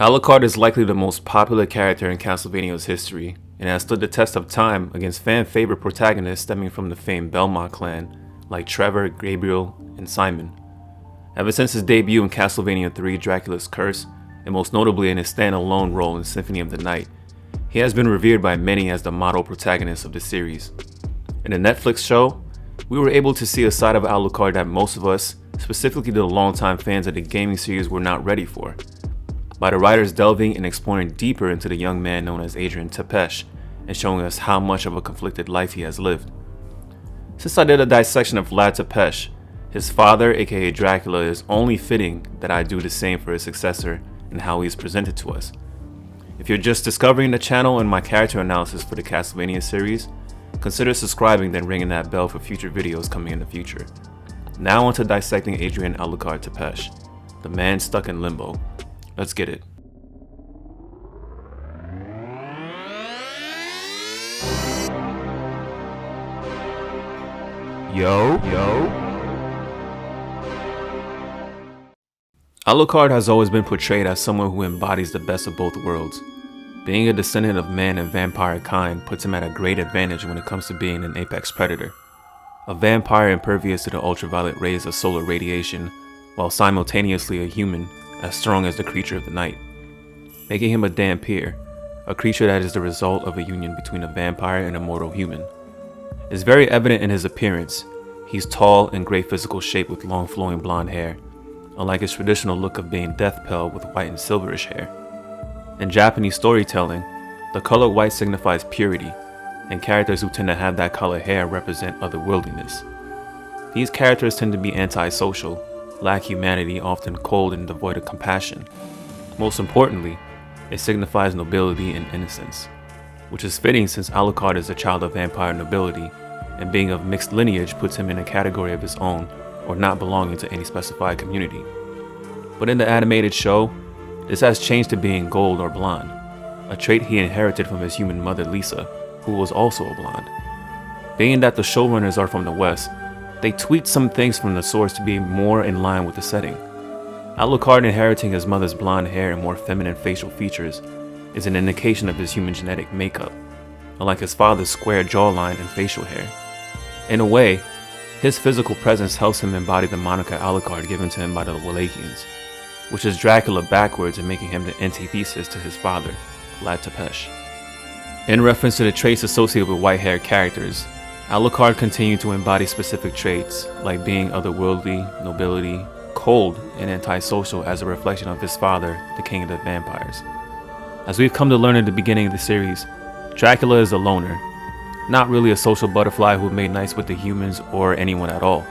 Alucard is likely the most popular character in Castlevania's history, and has stood the test of time against fan-favorite protagonists stemming from the famed Belmont clan, like Trevor, Gabriel, and Simon. Ever since his debut in Castlevania 3 Dracula's Curse, and most notably in his standalone role in Symphony of the Night, he has been revered by many as the model protagonist of the series. In the Netflix show, we were able to see a side of Alucard that most of us, specifically the longtime fans of the gaming series, were not ready for, by the writers delving and exploring deeper into the young man known as Adrian Tepesh and showing us how much of a conflicted life he has lived. Since I did a dissection of Vlad Tepesh, his father, aka Dracula, is only fitting that I do the same for his successor and how he is presented to us. If you're just discovering the channel and my character analysis for the Castlevania series, consider subscribing, then ringing that bell for future videos coming in the future. Now on to dissecting Adrian Alucard Tepesh, the man stuck in limbo. Let's get it. Yo. Alucard has always been portrayed as someone who embodies the best of both worlds. Being a descendant of man and vampire kind puts him at a great advantage when it comes to being an apex predator. A vampire impervious to the ultraviolet rays of solar radiation, while simultaneously a human as strong as the creature of the night, making him a Dhampir, a creature that is the result of a union between a vampire and a mortal human. It's very evident in his appearance. He's tall and great physical shape with long flowing blonde hair, unlike his traditional look of being death pale with white and silverish hair. In Japanese storytelling, the color white signifies purity, and characters who tend to have that color hair represent otherworldliness. These characters tend to be antisocial, lack humanity, often cold and devoid of compassion. Most importantly, it signifies nobility and innocence, which is fitting since Alucard is a child of vampire nobility, and being of mixed lineage puts him in a category of his own, or not belonging to any specified community. But in the animated show, this has changed to being gold or blonde, a trait he inherited from his human mother Lisa, who was also a blonde. Being that the showrunners are from the West, they tweaked some things from the source to be more in line with the setting. Alucard inheriting his mother's blonde hair and more feminine facial features is an indication of his human genetic makeup, unlike his father's square jawline and facial hair. In a way, his physical presence helps him embody the moniker Alucard given to him by the Wallachians, which is Dracula backwards and making him the antithesis to his father, Vlad Tepesh. In reference to the traits associated with white-haired characters, Alucard continued to embody specific traits like being otherworldly, nobility, cold, and antisocial as a reflection of his father, the king of the vampires. As we've come to learn in the beginning of the series, Dracula is a loner, not really a social butterfly who made nice with the humans or anyone at all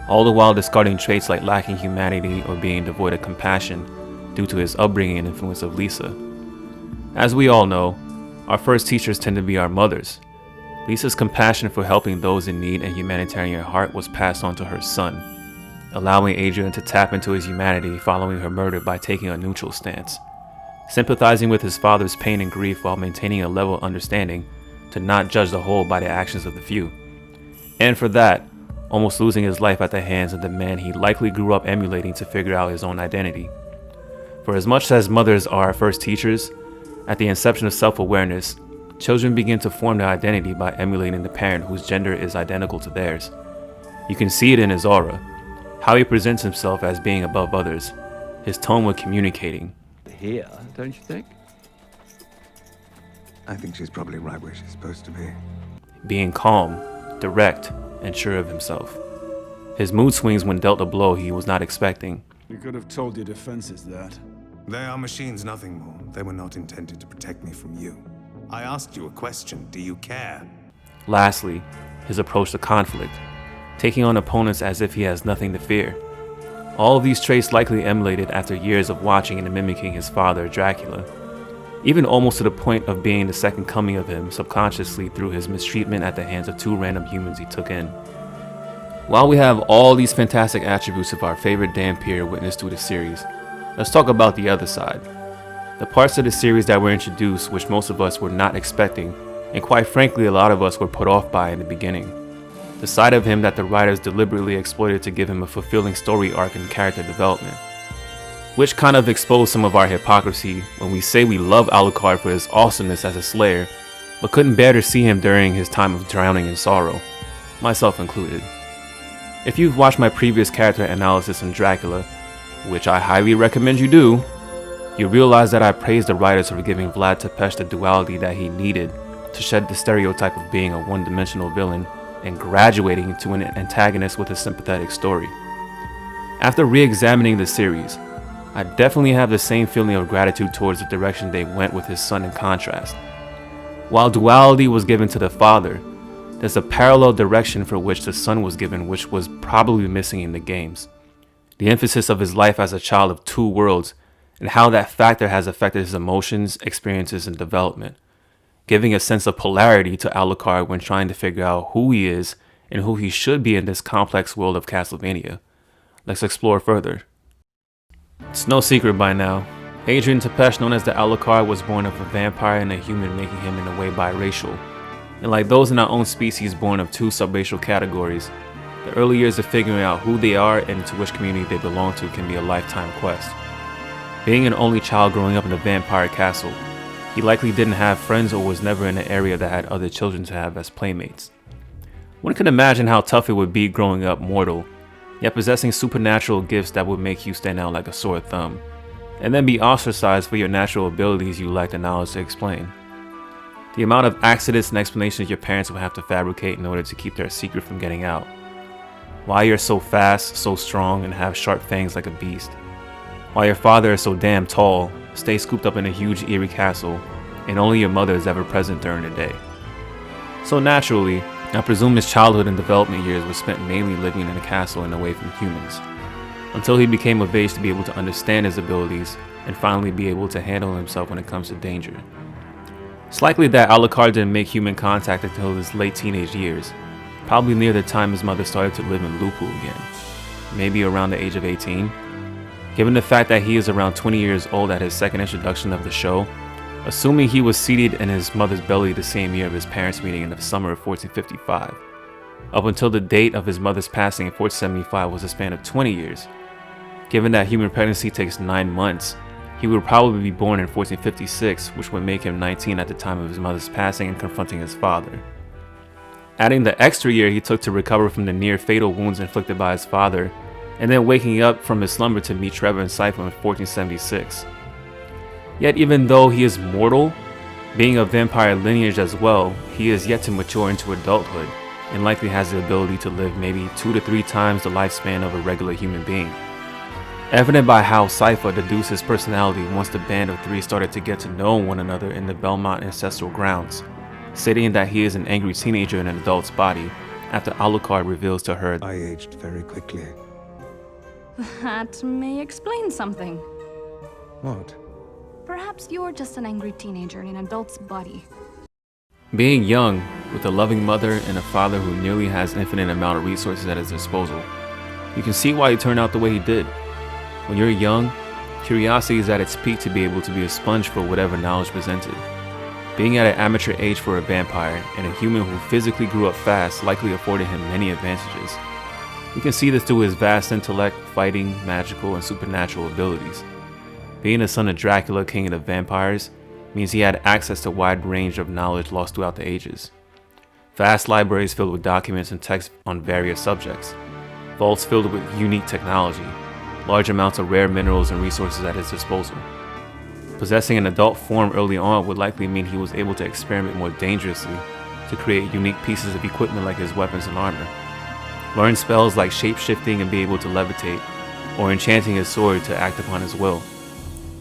the while discarding traits like lacking humanity or being devoid of compassion due to his upbringing and influence of Lisa. As we all know, our first teachers tend to be our mothers. Lisa's compassion for helping those in need and humanitarian heart was passed on to her son, allowing Adrian to tap into his humanity following her murder by taking a neutral stance, sympathizing with his father's pain and grief while maintaining a level of understanding to not judge the whole by the actions of the few. And for that, almost losing his life at the hands of the man he likely grew up emulating to figure out his own identity. For as much as mothers are our first teachers, at the inception of self-awareness, children begin to form their identity by emulating the parent whose gender is identical to theirs. You can see it in his aura, how he presents himself as being above others, his tone when communicating. Here, don't you think? I think she's probably right where she's supposed to be. Being calm, direct, and sure of himself. His mood swings when dealt a blow he was not expecting. You could have told your defenses that. They are machines, nothing more. They were not intended to protect me from you. I asked you a question. Do you care? Lastly, his approach to conflict, taking on opponents as if he has nothing to fear. All of these traits likely emulated after years of watching and mimicking his father, Dracula, even almost to the point of being the second coming of him subconsciously through his mistreatment at the hands of two random humans he took in. While we have all these fantastic attributes of our favorite Dhampir witnessed through the series, let's talk about the other side. The parts of the series that were introduced which most of us were not expecting, and quite frankly a lot of us were put off by in the beginning. The side of him that the writers deliberately exploited to give him a fulfilling story arc and character development. which kind of exposed some of our hypocrisy when we say we love Alucard for his awesomeness as a slayer, but couldn't bear to see him during his time of drowning in sorrow, myself included. If you've watched my previous character analysis on Dracula, which I highly recommend you do, you realize that I praised the writers for giving Vlad Tepes the duality that he needed to shed the stereotype of being a one-dimensional villain and graduating to an antagonist with a sympathetic story. After re-examining the series, I definitely have the same feeling of gratitude towards the direction they went with his son in contrast. While duality was given to the father, there's a parallel direction for which the son was given, which was probably missing in the games. The emphasis of his life as a child of two worlds and how that factor has affected his emotions, experiences, and development, giving a sense of polarity to Alucard when trying to figure out who he is and who he should be in this complex world of Castlevania. Let's explore further. It's no secret by now, Adrian Tepes, known as the Alucard, was born of a vampire and a human, making him in a way biracial. And like those in our own species born of two subracial categories, the early years of figuring out who they are and to which community they belong to can be a lifetime quest. Being an only child growing up in a vampire castle, he likely didn't have friends or was never in an area that had other children to have as playmates. One can imagine how tough it would be growing up mortal, yet possessing supernatural gifts that would make you stand out like a sore thumb, and then be ostracized for your natural abilities you lack the knowledge to explain. The amount of accidents and explanations your parents would have to fabricate in order to keep their secret from getting out. Why you're so fast, so strong, and have sharp fangs like a beast. Why your father is so damn tall, stays scooped up in a huge eerie castle, and only your mother is ever present during the day. So naturally, I presume his childhood and development years were spent mainly living in a castle and away from humans, until he became of age to be able to understand his abilities and finally be able to handle himself when it comes to danger. It's likely that Alucard didn't make human contact until his late teenage years, probably near the time his mother started to live in Limbo again, maybe around the age of 18. Given the fact that he is around 20 years old at his second introduction of the show, assuming he was seated in his mother's belly the same year of his parents' meeting in the summer of 1455, up until the date of his mother's passing in 1475 was a span of 20 years. Given that human pregnancy takes 9 months, he would probably be born in 1456, which would make him 19 at the time of his mother's passing and confronting his father. Adding the extra year he took to recover from the near-fatal wounds inflicted by his father, and then waking up from his slumber to meet Trevor and Cypher in 1476. Yet even though he is mortal, being of vampire lineage as well, he is yet to mature into adulthood, and likely has the ability to live maybe 2 to 3 times the lifespan of a regular human being. Evident by how Cypher deduced his personality once the band of 3 started to get to know one another in the Belmont ancestral grounds, stating that he is an angry teenager in an adult's body, after Alucard reveals to her, I aged very quickly. That may explain something. What? Perhaps you're just an angry teenager in an adult's body. being young, with a loving mother and a father who nearly has infinite amount of resources at his disposal, you can see why he turned out the way he did. When you're young, curiosity is at its peak to be able to be a sponge for whatever knowledge presented. Being at an amateur age for a vampire, and a human who physically grew up fast likely afforded him many advantages. You can see this through his vast intellect, fighting, magical, and supernatural abilities. Being the son of Dracula, king of the vampires, means he had access to a wide range of knowledge lost throughout the ages. Vast libraries filled with documents and texts on various subjects, vaults filled with unique technology, large amounts of rare minerals and resources at his disposal. Possessing an adult form early on would likely mean he was able to experiment more dangerously to create unique pieces of equipment like his weapons and armor. Learn spells like shape-shifting and be able to levitate, or enchanting his sword to act upon his will.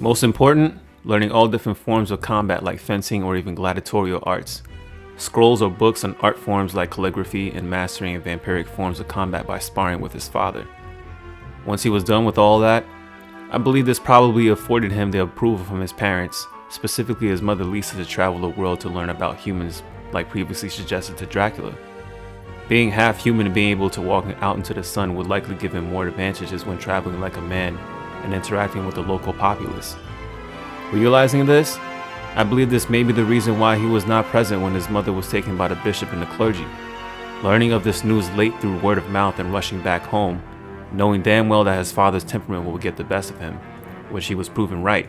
Most important, learning all different forms of combat like fencing or even gladiatorial arts, scrolls or books on art forms like calligraphy, and mastering vampiric forms of combat by sparring with his father. Once he was done with all that, I believe this probably afforded him the approval from his parents, specifically his mother Lisa, to travel the world to learn about humans like previously suggested to Dracula. Being half human and being able to walk out into the sun would likely give him more advantages when traveling like a man and interacting with the local populace. Realizing this, I believe this may be the reason why he was not present when his mother was taken by the bishop and the clergy. Learning of this news late through word of mouth and rushing back home, knowing damn well that his father's temperament will get the best of him, which he was proven right.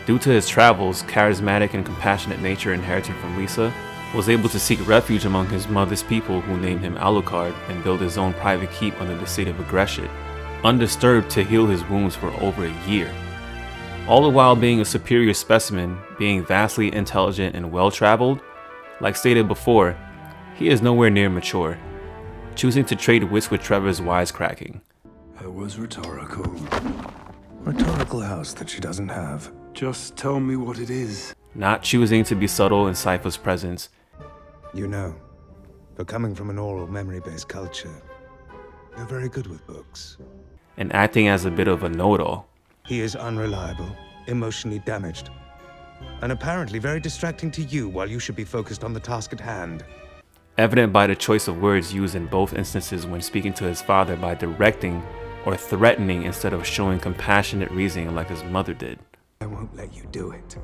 Due to his travels, charismatic and compassionate nature inherited from Lisa was able to seek refuge among his mother's people, who named him Alucard, and build his own private keep under the state of aggression, undisturbed to heal his wounds for over a year. All the while being a superior specimen, being vastly intelligent and well-traveled, like stated before, he is nowhere near mature, choosing to trade wits with Trevor's wisecracking. That was rhetorical. Rhetorical house that she doesn't have. Just tell me what it is. Not choosing to be subtle in Cypher's presence. You know, for coming from an oral memory-based culture, you're very good with books. And acting as a bit of a know-it-all. He is unreliable, emotionally damaged, and apparently very distracting to you while you should be focused on the task at hand. Evident by the choice of words used in both instances when speaking to his father by directing or threatening instead of showing compassionate reasoning like his mother did. I won't let you do it.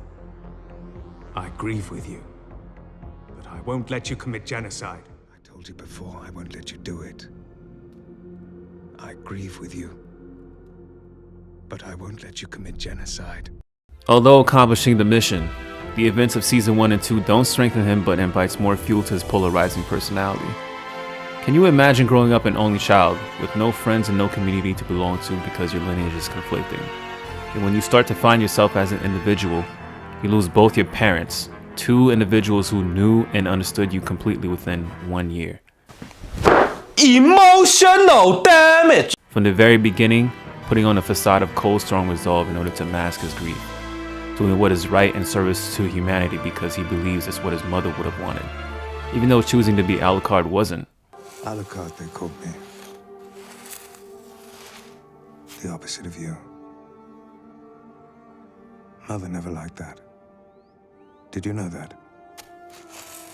I grieve with you, but I won't let you commit genocide. I told you before, I won't let you do it. I grieve with you, but I won't let you commit genocide. Although accomplishing the mission, the events of Season 1 and 2 don't strengthen him but invites more fuel to his polarizing personality. Can you imagine growing up an only child, with no friends and no community to belong to because your lineage is conflicting? And when you start to find yourself as an individual, you lose both your parents, two individuals who knew and understood you completely within 1 year. Emotional damage! From the very beginning, putting on a facade of cold, strong resolve in order to mask his grief. Doing what is right in service to humanity because he believes it's what his mother would have wanted, even though choosing to be Alucard wasn't. Alucard, they called me. The opposite of you. Mother never liked that. Did you know that?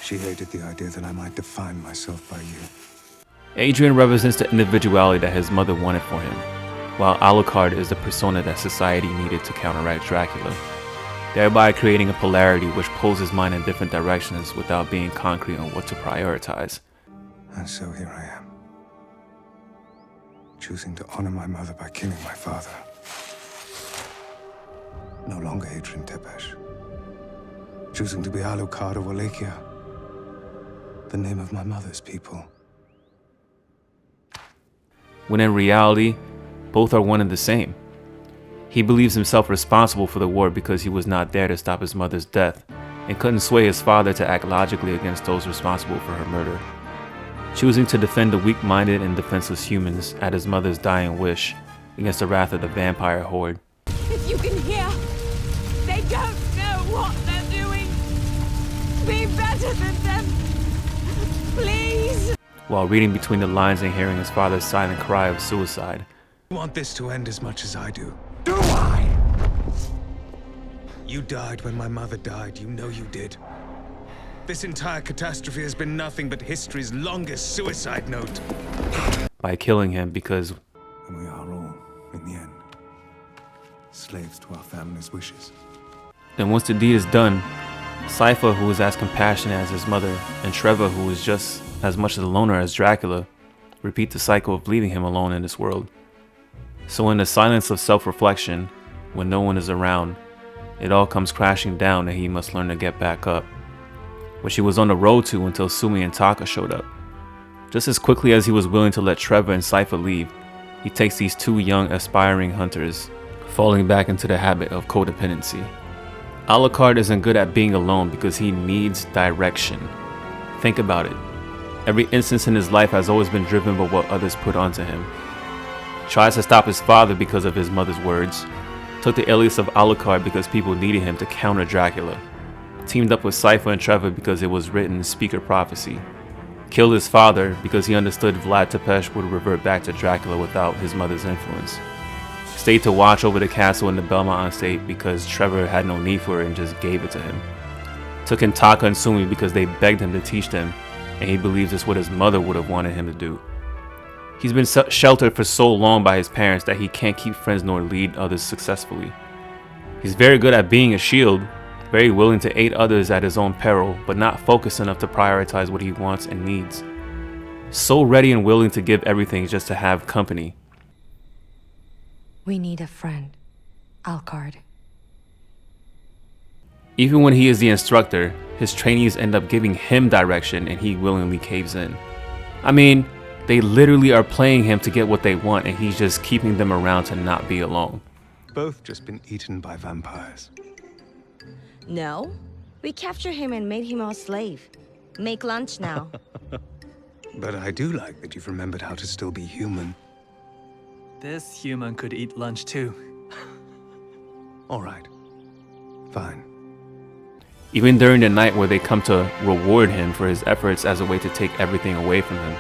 She hated the idea that I might define myself by you. Adrian represents the individuality that his mother wanted for him, while Alucard is the persona that society needed to counteract Dracula, thereby creating a polarity which pulls his mind in different directions without being concrete on what to prioritize. And so here I am, choosing to honor my mother by killing my father. No longer Adrian Tepesh. Choosing to be Alucard of Wallachia, the name of my mother's people. When in reality, both are one and the same. He believes himself responsible for the war because he was not there to stop his mother's death, and couldn't sway his father to act logically against those responsible for her murder. Choosing to defend the weak-minded and defenseless humans at his mother's dying wish against the wrath of the vampire horde. If you can hear, they don't know what they're doing. Be better than them, please. While reading between the lines and hearing his father's silent cry of suicide. You want this to end as much as I do. Do I? You died when my mother died. You know you did. This entire catastrophe has been nothing but history's longest suicide note. By killing him because... And we are all, in the end, slaves to our family's wishes. And once the deed is done, Cypher, who is as compassionate as his mother, and Trevor, who is just as much a loner as Dracula, repeat the cycle of leaving him alone in this world. So in the silence of self-reflection, when no one is around, it all comes crashing down and he must learn to get back up, which he was on the road to until Sumi and Taka showed up. Just as quickly as he was willing to let Trevor and Cypher leave, he takes these two young aspiring hunters, falling back into the habit of codependency. Alucard isn't good at being alone because he needs direction. Think about it. Every instance in his life has always been driven by what others put onto him. Tries to stop his father because of his mother's words. Took the alias of Alucard because people needed him to counter Dracula. Teamed up with Cypher and Trevor because it was written in speaker prophecy. Killed his father because he understood Vlad Tepesh would revert back to Dracula without his mother's influence. Stayed to watch over the castle in the Belmont estate because Trevor had no need for it and just gave it to him. Took in Taka and Sumi because they begged him to teach them, and he believes it's what his mother would have wanted him to do. He's been sheltered for so long by his parents that he can't keep friends nor lead others successfully. He's very good at being a shield, very willing to aid others at his own peril, but not focused enough to prioritize what he wants and needs. So ready and willing to give everything just to have company. We need a friend. Alucard. Even when he is the instructor, his trainees end up giving him direction and he willingly caves in. I mean, they literally are playing him to get what they want and he's just keeping them around to not be alone. Both just been eaten by vampires. No. We captured him and made him our slave. Make lunch now. But I do like that you've remembered how to still be human. This human could eat lunch too. All right. Fine. Even during the night where they come to reward him for his efforts as a way to take everything away from him,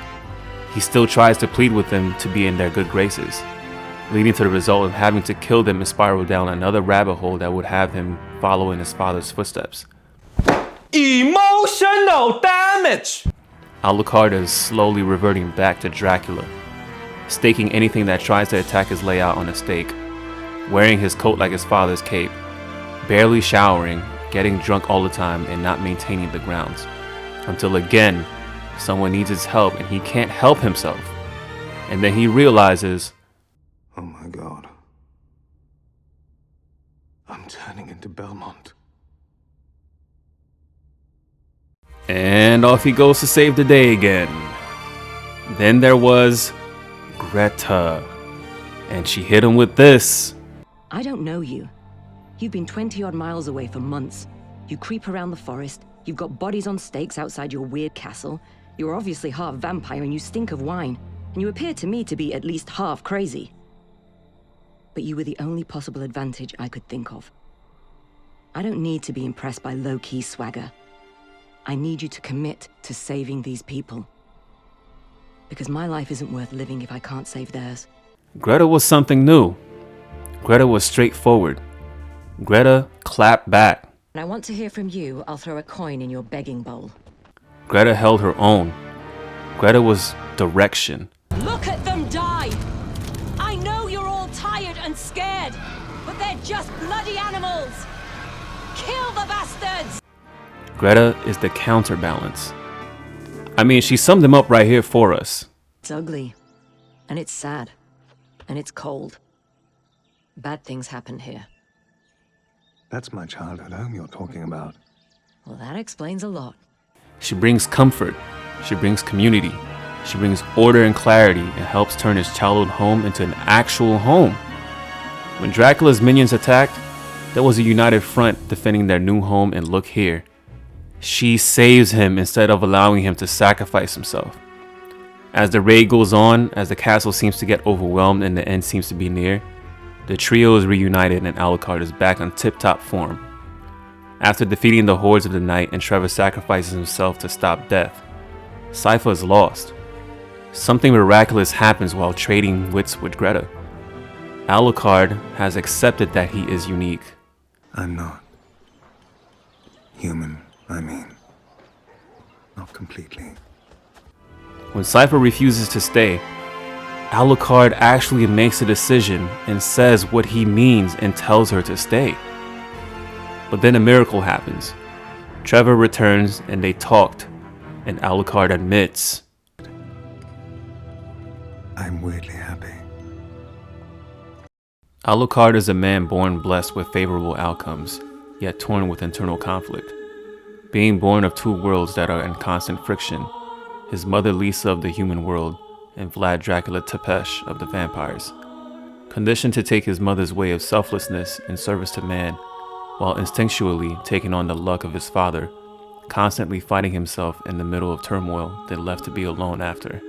he still tries to plead with them to be in their good graces, leading to the result of having to kill them and spiral down another rabbit hole that would have him follow in his father's footsteps. Emotional damage! Alucard is slowly reverting back to Dracula, staking anything that tries to attack his layout on a stake, wearing his coat like his father's cape, barely showering, getting drunk all the time, and not maintaining the grounds. Until again, someone needs his help and he can't help himself. And then he realizes, Oh my god. I'm turning into Belmont. and off he goes to save the day again. Then there was Greta, and she hit him with this. I don't know you. You've been 20-odd miles away for months. You creep around the forest, you've got bodies on stakes outside your weird castle, you're obviously half vampire and you stink of wine, and you appear to me to be at least half crazy. But you were the only possible advantage I could think of. I don't need to be impressed by low-key swagger. I need you to commit to saving these people. Because my life isn't worth living if I can't save theirs. Greta was something new. Greta was straightforward. Greta clapped back. And I want to hear from you. I'll throw a coin in your begging bowl. Greta held her own. Greta was direction. Look at them die! I know you're all tired and scared, but they're just bloody animals! Kill the bastards! Greta is the counterbalance. I mean, she summed them up right here for us. It's ugly. And it's sad. And it's cold. Bad things happen here. That's my childhood home you're talking about. Well, that explains a lot. She brings comfort. She brings community. She brings order and clarity and helps turn his childhood home into an actual home. When Dracula's minions attacked, there was a united front defending their new home, and look here. She saves him instead of allowing him to sacrifice himself. As the raid goes on, as the castle seems to get overwhelmed and the end seems to be near, the trio is reunited and Alucard is back on tip-top form. After defeating the hordes of the night and Trevor sacrifices himself to stop death, Sypha is lost. Something miraculous happens while trading wits with Greta. Alucard has accepted that he is unique. I'm not. Human, I mean. Not completely. When Sypha refuses to stay, Alucard actually makes a decision and says what he means and tells her to stay. But then a miracle happens. Trevor returns and they talked, and Alucard admits, I'm weirdly happy. Alucard is a man born blessed with favorable outcomes, yet torn with internal conflict. Being born of two worlds that are in constant friction, his mother Lisa of the human world, and Vlad Dracula Tepesh of the vampires. Conditioned to take his mother's way of selflessness in service to man, while instinctually taking on the luck of his father, constantly fighting himself in the middle of turmoil, then left to be alone after.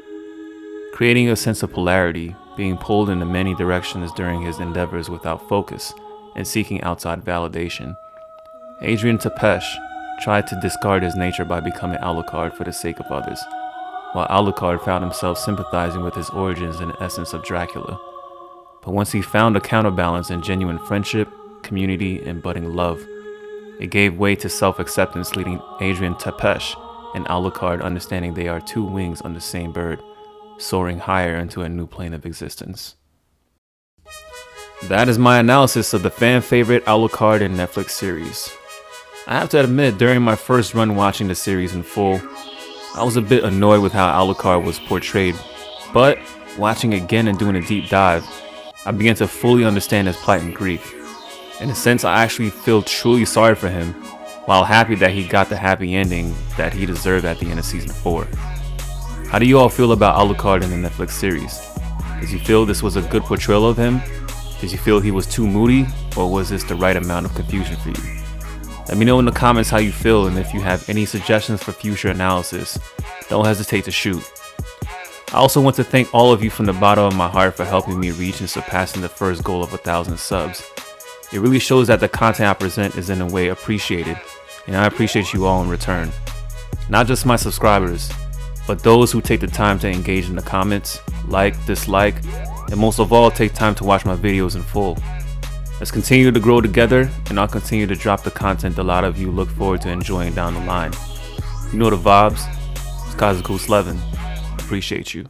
Creating a sense of polarity, being pulled in many directions during his endeavors without focus, and seeking outside validation. Adrian Tepesh tried to discard his nature by becoming Alucard for the sake of others, while Alucard found himself sympathizing with his origins and the essence of Dracula. But once he found a counterbalance in genuine friendship, community, and budding love, it gave way to self-acceptance, leading Adrian Tepesh and Alucard understanding they are two wings on the same bird, soaring higher into a new plane of existence. That is my analysis of the fan favorite Alucard and Netflix series. I have to admit, during my first run watching the series in full, I was a bit annoyed with how Alucard was portrayed, but watching again and doing a deep dive, I began to fully understand his plight and grief. In a sense, I actually feel truly sorry for him, while happy that he got the happy ending that he deserved at the end of season 4. How do you all feel about Alucard in the Netflix series? Did you feel this was a good portrayal of him? Did you feel he was too moody, or was this the right amount of confusion for you? Let me know in the comments how you feel, and if you have any suggestions for future analysis, don't hesitate to shoot. I also want to thank all of you from the bottom of my heart for helping me reach and surpassing the first goal of 1,000 subs. It really shows that the content I present is in a way appreciated, and I appreciate you all in return. Not just my subscribers, but those who take the time to engage in the comments, like, dislike, and most of all take time to watch my videos in full. Let's continue to grow together, and I'll continue to drop the content a lot of you look forward to enjoying down the line. You know the vibes. It's Kaizoku Sleven. Appreciate you.